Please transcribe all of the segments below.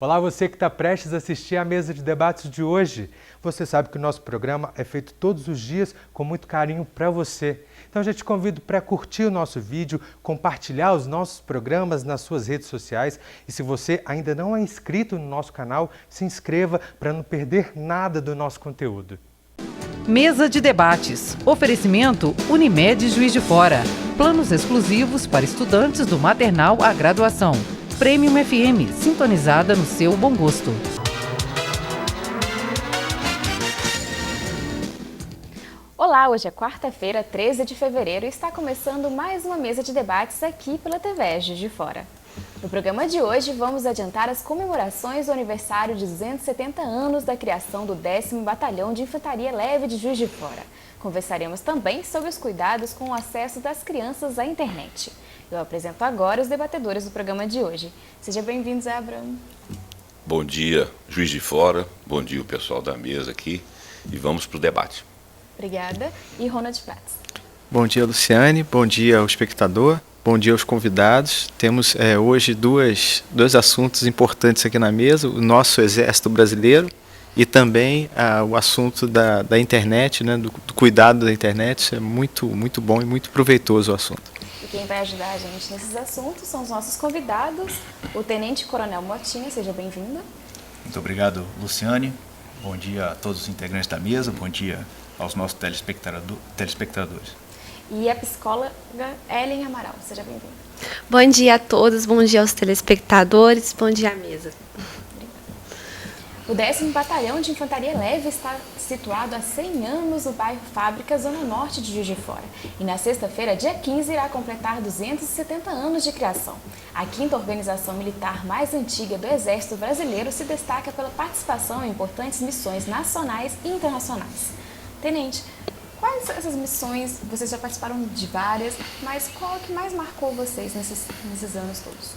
Olá, você que está prestes a assistir à mesa de debates de hoje. Você sabe que o nosso programa é feito todos os dias com muito carinho para você. Então, eu já te convido para curtir o nosso vídeo, compartilhar os nossos programas nas suas redes sociais. E se você ainda não é inscrito no nosso canal, se inscreva para não perder nada do nosso conteúdo. Mesa de debates. Oferecimento Unimed Juiz de Fora. Planos exclusivos para estudantes do maternal à graduação. Premium FM, sintonizada no seu bom gosto. Olá, hoje é quarta-feira, 13 de fevereiro e está começando mais uma mesa de debates aqui pela TV Juiz de Fora. No programa de hoje, vamos adiantar as comemorações do aniversário de 270 anos da criação do 10º Batalhão de Infantaria Leve de Juiz de Fora. Conversaremos também sobre os cuidados com o acesso das crianças à internet. Eu apresento agora os debatedores do programa de hoje. Seja bem-vindo, Zé Abramo. Bom dia, Juiz de Fora. Bom dia, o pessoal da mesa aqui. E vamos para o debate. Obrigada. E Ronald Prats. Bom dia, Luciane. Bom dia ao espectador. Bom dia aos convidados. Temos hoje dois assuntos importantes aqui na mesa. O nosso Exército Brasileiro e também o assunto da internet, né, do cuidado da internet. Isso é muito bom e muito proveitoso o assunto. E quem vai ajudar a gente nesses assuntos são os nossos convidados. O Tenente Coronel Motinha, seja bem-vindo. Muito obrigado, Luciane. Bom dia a todos os integrantes da mesa. Bom dia aos nossos telespectadores. E a psicóloga Ellen Amaral, seja bem-vinda. Bom dia a todos, bom dia aos telespectadores, bom dia à mesa. O 10º Batalhão de Infantaria Leve está situado há 100 anos no bairro Fábrica, zona norte de Juiz de Fora. E na sexta-feira, dia 15, irá completar 270 anos de criação. A 5ª organização militar mais antiga do Exército Brasileiro se destaca pela participação em importantes missões nacionais e internacionais. Tenente, quais essas missões, vocês já participaram de várias, mas qual que mais marcou vocês nesses anos todos?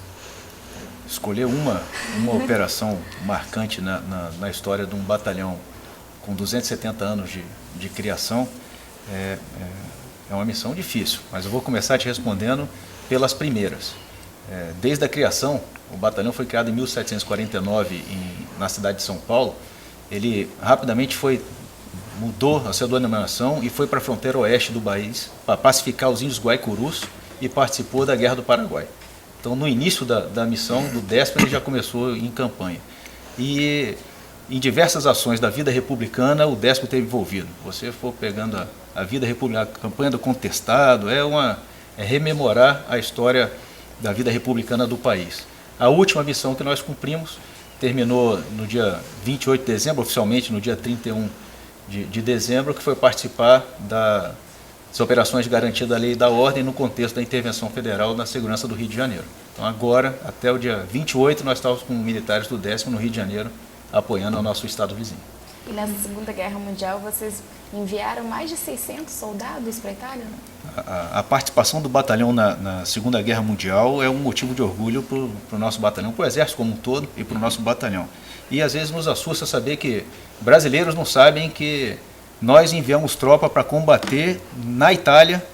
Escolher uma operação marcante na história de um batalhão com 270 anos de criação é uma missão difícil, mas eu vou começar te respondendo pelas primeiras. Desde a criação, o batalhão foi criado em 1749 na cidade de São Paulo. Ele rapidamente mudou a sua denominação e foi para a fronteira oeste do país para pacificar os índios guaicurus e participou da Guerra do Paraguai. Então, no início da missão do 10º, ele já começou em campanha. E em diversas ações da vida republicana, o 10º esteve envolvido. Você for pegando a vida republicana, a campanha do contestado, é rememorar a história da vida republicana do país. A última missão que nós cumprimos terminou no dia 28 de dezembro, oficialmente no dia 31 de dezembro, que foi participar das operações de garantia da lei e da ordem no contexto da intervenção federal na segurança do Rio de Janeiro. Então agora, até o dia 28, nós estávamos com militares do 10º no Rio de Janeiro, apoiando o nosso estado vizinho. E na Segunda Guerra Mundial, vocês enviaram mais de 600 soldados para a Itália? A participação do batalhão na Segunda Guerra Mundial é um motivo de orgulho para o nosso batalhão, para o Exército como um todo e para o nosso batalhão. E às vezes nos assusta saber que brasileiros não sabem que nós enviamos tropa para combater na Itália,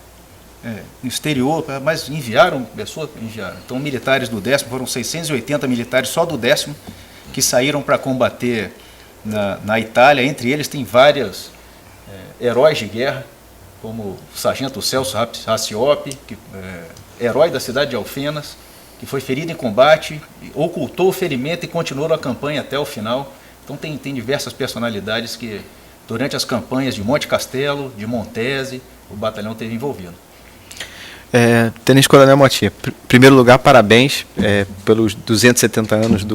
no exterior, mas enviaram pessoas. Então, militares do 10º, foram 680 militares só do 10º, que saíram para combater na Itália. Entre eles tem vários heróis de guerra, como o sargento Celso Racioppi, herói da cidade de Alfenas, que foi ferido em combate, ocultou o ferimento e continuou a campanha até o final. Então, tem diversas personalidades que, durante as campanhas de Monte Castelo, de Montese, o batalhão esteve envolvido. Tenente Coronel Motinha, em primeiro lugar, parabéns pelos 270 anos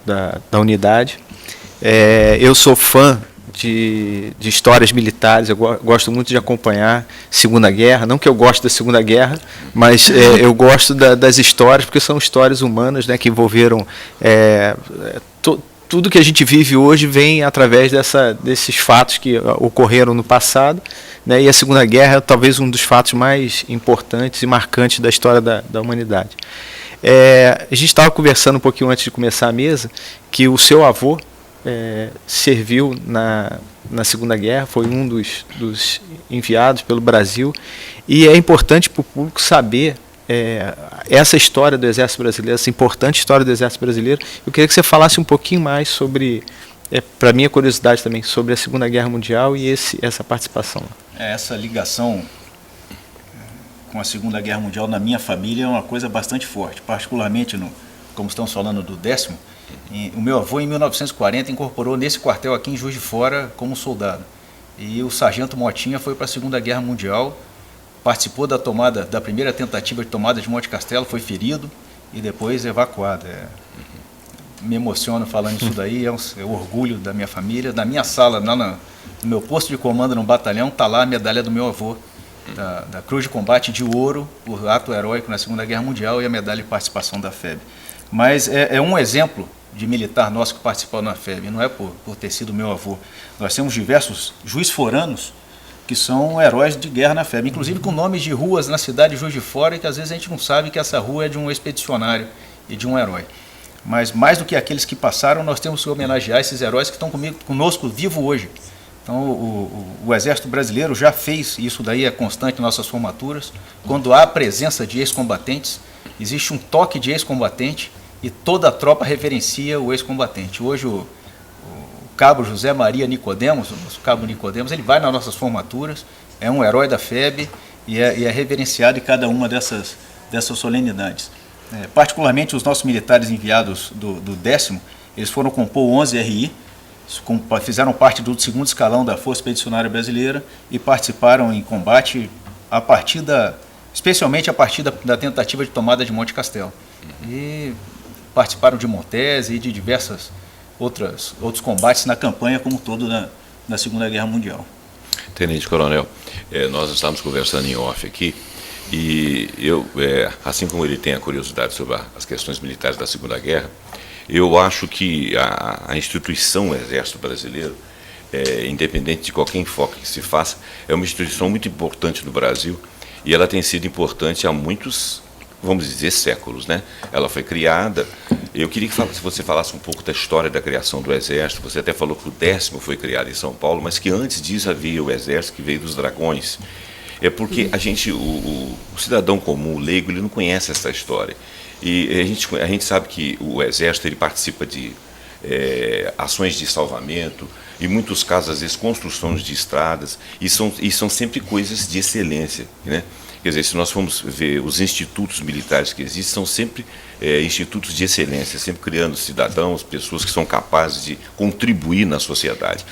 da unidade. Eu sou fã de histórias militares, eu gosto muito de acompanhar Segunda Guerra, não que eu goste da Segunda Guerra, mas eu gosto das histórias, porque são histórias humanas, né, que envolveram tudo que a gente vive hoje vem através desses fatos que ocorreram no passado, né, e a Segunda Guerra é talvez um dos fatos mais importantes e marcantes da história da humanidade. A gente estava conversando um pouquinho antes de começar a mesa que o seu avô serviu na Segunda Guerra, foi um dos enviados pelo Brasil, e é importante para o público saber essa história do Exército Brasileiro, essa importante história do Exército Brasileiro. Eu queria que você falasse um pouquinho mais sobre, para minha curiosidade também, sobre a Segunda Guerra Mundial e essa participação. Essa ligação com a Segunda Guerra Mundial na minha família é uma coisa bastante forte, particularmente, como estamos falando do 10º, o meu avô em 1940 incorporou nesse quartel aqui em Juiz de Fora como soldado. E o sargento Motinha foi para a Segunda Guerra Mundial, participou da primeira tentativa de tomada de Monte Castelo, foi ferido e depois evacuado. Me emociono falando isso daí, é o orgulho da minha família. Na minha sala, no meu posto de comando no batalhão, está lá a medalha do meu avô, da Cruz de Combate de Ouro, por ato heróico na Segunda Guerra Mundial, e a medalha de participação da FEB. Mas é um exemplo de militar nosso que participou na FEB, não é por ter sido meu avô. Nós temos diversos juiz-foranos que são heróis de guerra na FEB, inclusive com nomes de ruas na cidade de Juiz de Fora, e que às vezes a gente não sabe que essa rua é de um expedicionário e de um herói. Mas mais do que aqueles que passaram, nós temos que homenagear esses heróis que estão conosco vivo hoje. Então o Exército Brasileiro já fez, isso daí é constante em nossas formaturas, quando há a presença de ex-combatentes, existe um toque de ex-combatente e toda a tropa reverencia o ex-combatente. Hoje o Cabo José Maria Nicodemos, o nosso Cabo Nicodemos, ele vai nas nossas formaturas, é um herói da FEB e é reverenciado em cada uma dessas solenidades. Particularmente os nossos militares enviados do 10º, eles foram compor o 11 RI, fizeram parte do 2º escalão da Força Expedicionária Brasileira e participaram em combate especialmente a partir da tentativa de tomada de Monte Castelo. E participaram de Montese e de diversos outros combates na campanha como todo na Segunda Guerra Mundial. Tenente Coronel, nós estamos conversando em off aqui e eu, assim como ele tem a curiosidade sobre as questões militares da Segunda Guerra, eu acho que a instituição Exército Brasileiro, independente de qualquer enfoque que se faça, é uma instituição muito importante no Brasil e ela tem sido importante há muitos, vamos dizer, séculos, né? Ela foi criada. Eu queria que você falasse um pouco da história da criação do Exército. Você até falou que o 10º foi criado em São Paulo, mas que antes disso havia o Exército que veio dos Dragões. É porque o cidadão comum, o leigo, ele não conhece essa história. E a gente sabe que o Exército ele participa de ações de salvamento, em muitos casos, às vezes, construções de estradas, e são sempre coisas de excelência, né? Quer dizer, se nós formos ver os institutos militares que existem, são sempre institutos de excelência, sempre criando cidadãos, pessoas que são capazes de contribuir na sociedade.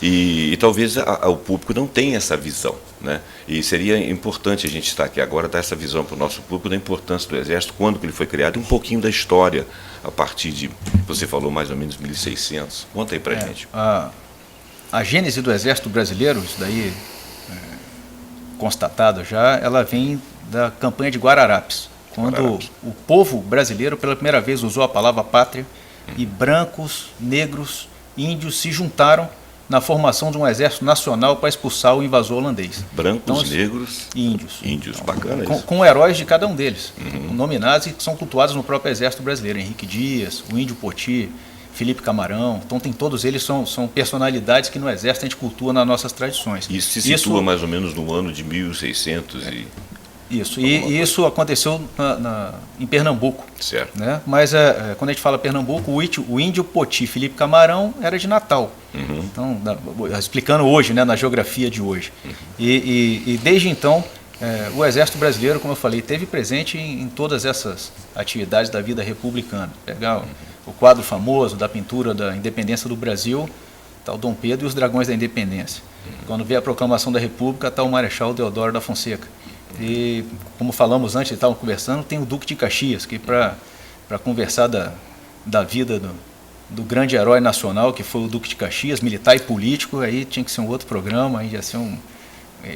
E talvez o público não tenha essa visão, né? E seria importante a gente estar aqui agora, dar essa visão para o nosso público da importância do Exército, quando que ele foi criado, e um pouquinho da história, a partir de, você falou mais ou menos 1600. Conta aí para a gente. A gênese do Exército Brasileiro, isso daí constatado já, ela vem da campanha de Guararapes, quando o povo brasileiro pela primeira vez usou a palavra pátria e brancos, negros, índios se juntaram na formação de um exército nacional para expulsar o invasor holandês. Brancos, negros e índios. Índios, bacana isso. Com heróis de cada um deles, nominados e que são cultuados no próprio Exército Brasileiro. Henrique Dias, o Índio Poti, Felipe Camarão. Então todos eles são personalidades que no Exército a gente cultua nas nossas tradições. Isso se situa mais ou menos no ano de 1600 Isso, e isso aconteceu em Pernambuco. Certo. Né? Mas quando a gente fala Pernambuco, o Índio Poti, Felipe Camarão, era de Natal. Então, explicando hoje, né, na geografia de hoje. E desde então, o Exército Brasileiro, como eu falei, teve presente em todas essas atividades da vida republicana. Pegar o quadro famoso da pintura da independência do Brasil, está o Dom Pedro e os Dragões da Independência. Quando vê a proclamação da República, está o Marechal Deodoro da Fonseca. E, como falamos antes, estavam conversando, tem o Duque de Caxias, que para conversar da vida do grande herói nacional, que foi o Duque de Caxias, militar e político, aí tinha que ser um outro programa, aí ia ser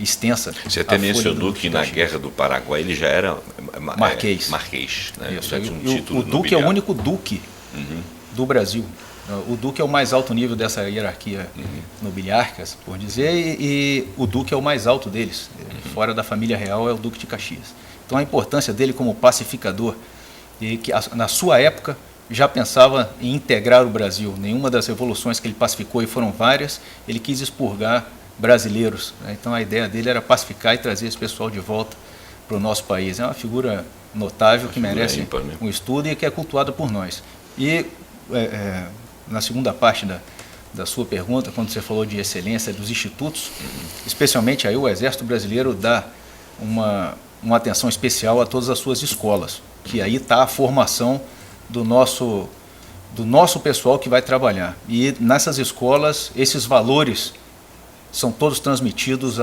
extensa. Você até mencionou que na Guerra do Paraguai ele já era marquês. Né? Isso, já tinha um título o Duque é o único Duque do Brasil. O Duque é o mais alto nível dessa hierarquia nobiliárquica, por dizer, e o Duque é o mais alto deles. Fora da família real é o Duque de Caxias. Então a importância dele como pacificador, e que na sua época já pensava em integrar o Brasil. Nenhuma das revoluções que ele pacificou, e foram várias, ele quis expurgar brasileiros. Né? Então a ideia dele era pacificar e trazer esse pessoal de volta para o nosso país. É uma figura notável, que merece ímpar, né? um estudo e que é cultuada por nós. E na segunda parte da sua pergunta, quando você falou de excelência dos institutos, especialmente aí o Exército Brasileiro dá uma atenção especial a todas as suas escolas, que aí está a formação do nosso pessoal que vai trabalhar. E nessas escolas, esses valores são todos transmitidos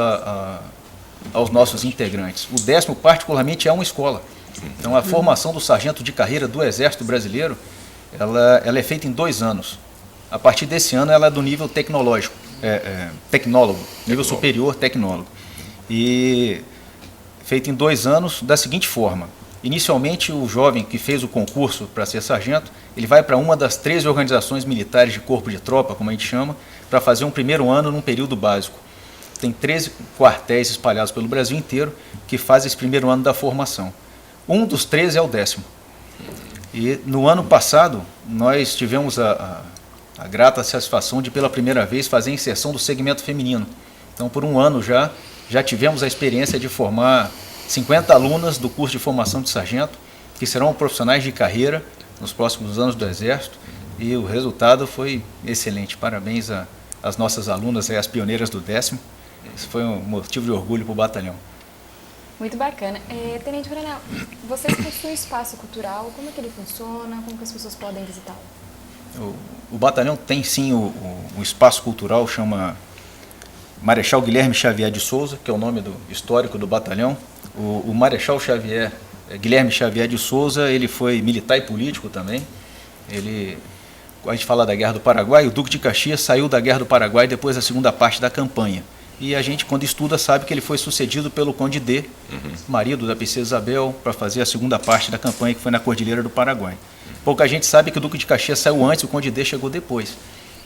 aos nossos integrantes. O 10º, particularmente, é uma escola. Então, a formação do sargento de carreira do Exército Brasileiro, ela é feita em 2 anos. A partir desse ano, ela é do nível tecnológico, tecnólogo, nível superior tecnólogo. E feita em 2 anos da seguinte forma. Inicialmente, o jovem que fez o concurso para ser sargento, ele vai para uma das 13 organizações militares de corpo de tropa, como a gente chama, para fazer um primeiro ano num período básico. Tem 13 quartéis espalhados pelo Brasil inteiro que fazem esse primeiro ano da formação. Um dos 13 é o 10º. E no ano passado, nós tivemos a grata satisfação de, pela primeira vez, fazer a inserção do segmento feminino. Então, por um ano já tivemos a experiência de formar 50 alunas do curso de formação de sargento, que serão profissionais de carreira nos próximos anos do Exército, e o resultado foi excelente. Parabéns às nossas alunas, as pioneiras do 10º. Isso foi um motivo de orgulho para o batalhão. Muito bacana. Tenente Coronel, vocês possuem espaço cultural, como é que ele funciona, como que as pessoas podem visitá-lo? O batalhão tem sim um espaço cultural, chama Marechal Guilherme Xavier de Souza, que é o nome histórico do batalhão. O Marechal Guilherme Xavier de Souza, ele foi militar e político também. A gente fala da Guerra do Paraguai, o Duque de Caxias saiu da Guerra do Paraguai depois da segunda parte da campanha. E a gente, quando estuda, sabe que ele foi sucedido pelo Conde D, marido da Princesa Isabel, para fazer a segunda parte da campanha, que foi na Cordilheira do Paraguai. Pouca gente sabe que o Duque de Caxias saiu antes e o Conde D chegou depois.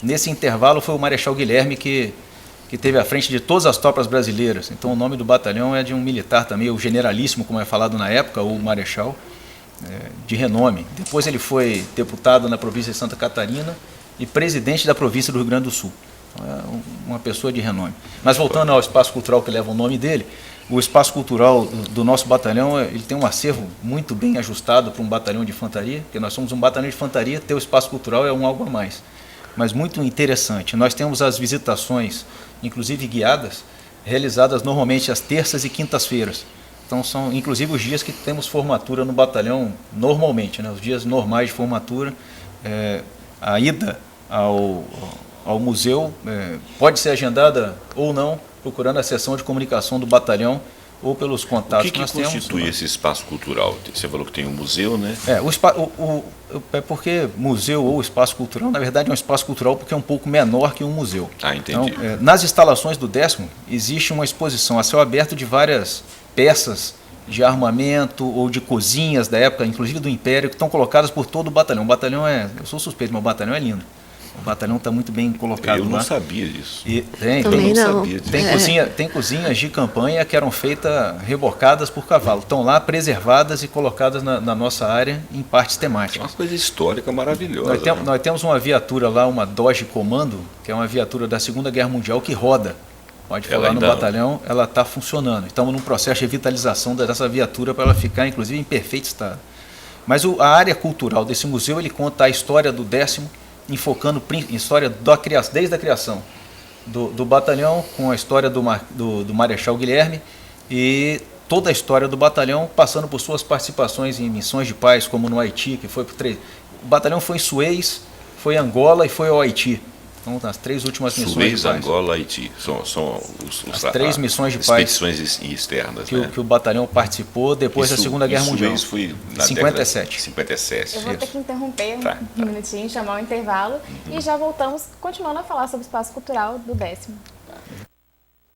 Nesse intervalo foi o Marechal Guilherme que teve à frente de todas as tropas brasileiras. Então o nome do batalhão é de um militar também, o generalíssimo, como é falado na época, ou marechal, de renome. Depois ele foi deputado na província de Santa Catarina e presidente da província do Rio Grande do Sul. Então, é uma pessoa de renome. Mas voltando ao espaço cultural que leva o nome dele, o espaço cultural do nosso batalhão, ele tem um acervo muito bem ajustado para um batalhão de infantaria, porque nós somos um batalhão de infantaria, ter o espaço cultural é algo a mais. Mas muito interessante. Nós temos as visitações, inclusive guiadas, realizadas normalmente às terças e quintas-feiras. Então são inclusive os dias que temos formatura no batalhão normalmente, né? Os dias normais de formatura. A ida ao museu pode ser agendada ou não, procurando a seção de comunicação do batalhão ou pelos contatos que nós temos. O que constitui esse espaço cultural? Você falou que tem um museu, né? Porque museu ou espaço cultural, na verdade é um espaço cultural porque é um pouco menor que um museu. Ah, entendi. Então, nas instalações do 10º, existe uma exposição a céu aberto de várias peças de armamento ou de cozinhas da época, inclusive do Império, que estão colocadas por todo o batalhão. O batalhão eu sou suspeito, mas o batalhão é lindo. O batalhão está muito bem colocado lá. Eu não sabia disso. Também não. Tem cozinhas de campanha que eram feitas rebocadas por cavalo. Estão lá preservadas e colocadas na nossa área em partes temáticas. É uma coisa histórica maravilhosa. Nós temos uma viatura lá, uma Dodge Comando, que é uma viatura da Segunda Guerra Mundial que roda. Pode falar no batalhão, ela está funcionando. Estamos num processo de revitalização dessa viatura para ela ficar, inclusive, em perfeito estado. Mas a área cultural desse museu, ele conta a história do 10º, enfocando em história desde a criação do batalhão, com a história do Marechal Guilherme e toda a história do batalhão, passando por suas participações em missões de paz, como no Haiti, que foi o batalhão foi em Suez, foi em Angola e foi ao Haiti. Então, nas 3 últimas missões Suez, de paz. Angola, Haiti. São as 3 missões de paz expedições externas, que o batalhão participou depois da Segunda Guerra Mundial. Suez foi na 57. 57. Eu vou ter que interromper um minutinho, chamar o intervalo e já voltamos continuando a falar sobre o espaço cultural do 10º.